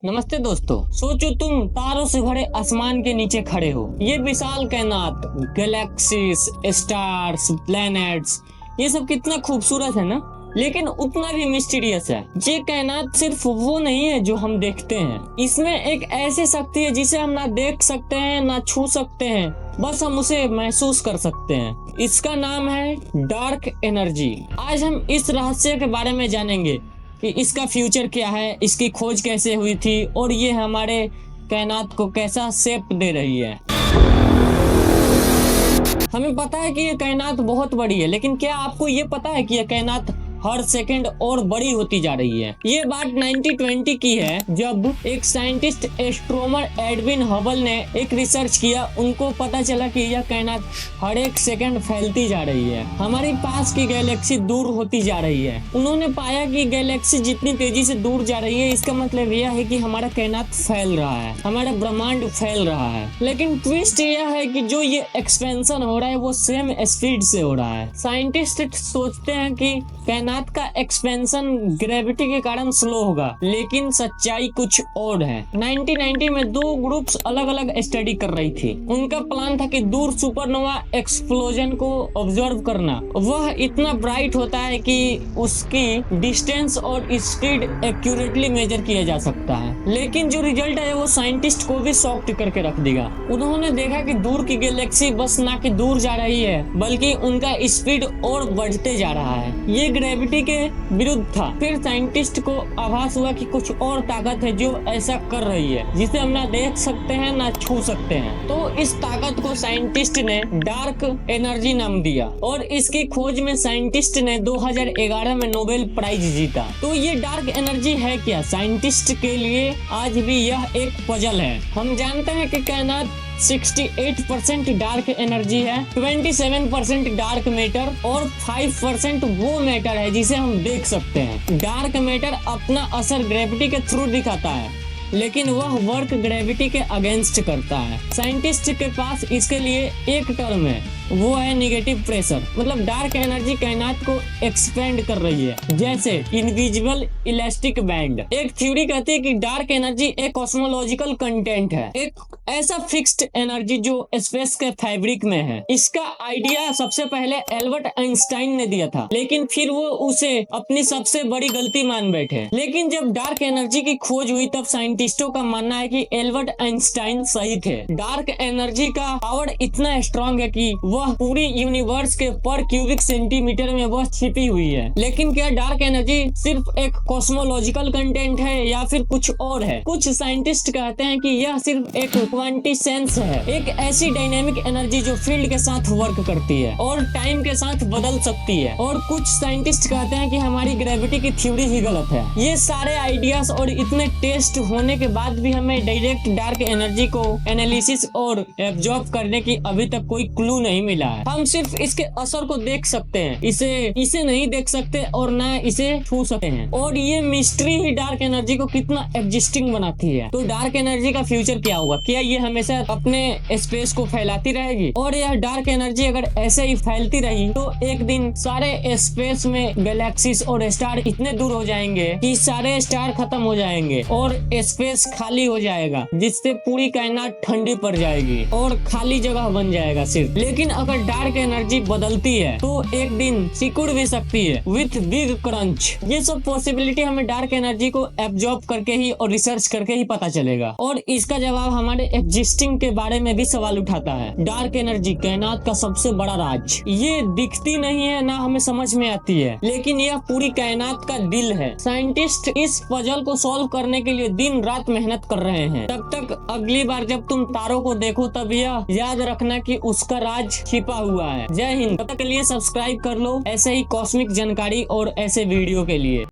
नमस्ते दोस्तों। सोचो तुम तारों से भरे आसमान के नीचे खड़े हो। ये विशाल कायनात, गैलेक्सीज, स्टार्स, प्लैनेट्स, ये सब कितना खूबसूरत है ना, लेकिन उतना भी मिस्टीरियस है। ये कायनात सिर्फ वो नहीं है जो हम देखते हैं। इसमें एक ऐसी शक्ति है जिसे हम ना देख सकते हैं ना छू सकते हैं, बस हम उसे महसूस कर सकते हैं। इसका नाम है डार्क एनर्जी। आज हम इस रहस्य के बारे में जानेंगे कि इसका फ्यूचर क्या है, इसकी खोज कैसे हुई थी और ये हमारे कायनात को कैसा शेप दे रही है। हमें पता है कि ये कायनात बहुत बड़ी है, लेकिन क्या आपको ये पता है कि ये कायनात हर सेकंड और बड़ी होती जा रही है। ये बात 1920 की है, जब एक साइंटिस्ट एस्ट्रोनॉमर एडविन हबल ने एक रिसर्च किया। उनको पता चला कि यह कायनात हर एक सेकंड फैलती जा रही है, हमारी पास की गैलेक्सी दूर होती जा रही है। उन्होंने पाया कि गैलेक्सी जितनी तेजी से दूर जा रही है, इसका मतलब यह है कि हमारा कायनात फैल रहा है, हमारा ब्रह्मांड फैल रहा है। लेकिन ट्विस्ट यह है कि जो ये एक्सपेंशन हो रहा है वो सेम स्पीड से हो रहा है। साइंटिस्ट सोचते हैं कि कायनात का एक्सपेंशन ग्रेविटी के कारण स्लो होगा, लेकिन सच्चाई कुछ और है। 1990 में दो ग्रुप्स अलग अलग स्टडी कर रही थी। उनका प्लान था कि दूर सुपरनोवा एक्सप्लोजन को ऑब्जर्व करना। वह इतना ब्राइट होता है कि उसकी डिस्टेंस और स्पीड एक्यूरेटली मेजर किया जा सकता है। लेकिन जो रिजल्ट है वो साइंटिस्ट को भी शॉक्ड करके रख देगा। उन्होंने देखा कि दूर की गैलेक्सी बस ना कि दूर जा रही है, बल्कि उनका स्पीड और बढ़ते जा रहा है। ये ग्रेविटी के विरुद्ध था। फिर साइंटिस्ट को आभास हुआ कि कुछ और ताकत है जो ऐसा कर रही है, जिसे हम ना देख सकते हैं ना छू सकते हैं। तो इस ताकत को साइंटिस्ट ने डार्क एनर्जी नाम दिया और इसकी खोज में साइंटिस्ट ने 2011 में नोबेल प्राइज जीता। तो ये डार्क एनर्जी है क्या? साइंटिस्ट के लिए आज भी यह एक पजल है। हम जानते हैं कि कायनात 68% डार्क एनर्जी है, 27% डार्क मैटर और 5% वो मैटर है जिसे हम देख सकते हैं। डार्क मैटर अपना असर ग्रेविटी के थ्रू दिखाता है, लेकिन वह वर्क ग्रेविटी के अगेंस्ट करता है। साइंटिस्ट के पास इसके लिए एक टर्म है, वो है निगेटिव प्रेशर। मतलब डार्क एनर्जी कायनात को एक्सपेंड कर रही है, जैसे इनविजिबल इलास्टिक बैंड। एक थ्योरी कहती है कि डार्क एनर्जी एक कॉस्मोलॉजिकल कंटेंट है, एक ऐसा फिक्स्ड एनर्जी जो स्पेस के फैब्रिक में है। इसका आइडिया सबसे पहले एल्बर्ट आइंस्टाइन ने दिया था, लेकिन फिर वो उसे अपनी सबसे बड़ी गलती मान बैठे। लेकिन जब डार्क एनर्जी की खोज हुई, तब साइंटिस्टों का मानना है कि एल्बर्ट आइंस्टाइन सही थे। डार्क एनर्जी का पावर इतना स्ट्रांग है कि वह पूरी यूनिवर्स के पर क्यूबिक सेंटीमीटर में वह छिपी हुई है। लेकिन क्या डार्क एनर्जी सिर्फ एक कॉस्मोलॉजिकल कंटेंट है या फिर कुछ और है? कुछ साइंटिस्ट कहते हैं कि यह सिर्फ एक क्वांटिसेंस है, एक ऐसी डायनेमिक एनर्जी जो फील्ड के साथ वर्क करती है और टाइम के साथ बदल सकती है। और कुछ साइंटिस्ट कहते हैं कि हमारी ग्रेविटी की थ्योरी ही गलत है। ये सारे आइडियाज और इतने टेस्ट होने के बाद भी हमें डायरेक्ट डार्क एनर्जी को एनालिसिस और एब्जॉर्ब करने की अभी तक कोई क्लू नहीं मिला है। हम सिर्फ इसके असर को देख सकते हैं, इसे नहीं देख सकते और ना इसे छू सकते हैं। और ये मिस्ट्री ही डार्क एनर्जी को कितना एग्जिस्टिंग बनाती है। तो डार्क एनर्जी का फ्यूचर क्या होगा? क्या ये हमेशा अपने स्पेस को फैलाती रहेगी? और यह डार्क एनर्जी अगर ऐसे ही फैलती रही तो एक दिन सारे स्पेस में गैलेक्सीज और स्टार इतने दूर हो जाएंगे कि सारे स्टार खत्म हो जाएंगे और स्पेस खाली हो जाएगा, जिससे पूरी कायनात ठंडी पड़ जाएगी और खाली जगह बन जाएगा सिर्फ। लेकिन अगर डार्क एनर्जी बदलती है तो एक दिन सिकुड़ भी सकती है विथ बिग क्रंच। ये सब पॉसिबिलिटी हमें डार्क एनर्जी को एब्जॉर्ब करके ही और रिसर्च करके ही पता चलेगा। और इसका जवाब हमारे एग्जिस्टिंग के बारे में भी सवाल उठाता है। डार्क एनर्जी कायनात का सबसे बड़ा राज। ये दिखती नहीं है, ना हमें समझ में आती है, लेकिन यह पूरी कायनात का दिल है। साइंटिस्ट इस पजल को सॉल्व करने के लिए दिन रात मेहनत कर रहे हैं। तब तक अगली बार जब तुम तारों को देखो, तब यह याद रखना कि उसका राज छिपा हुआ है। जय हिंद। तब तक के लिए सब्सक्राइब कर लो ऐसे ही कॉस्मिक जानकारी और ऐसे वीडियो के लिए।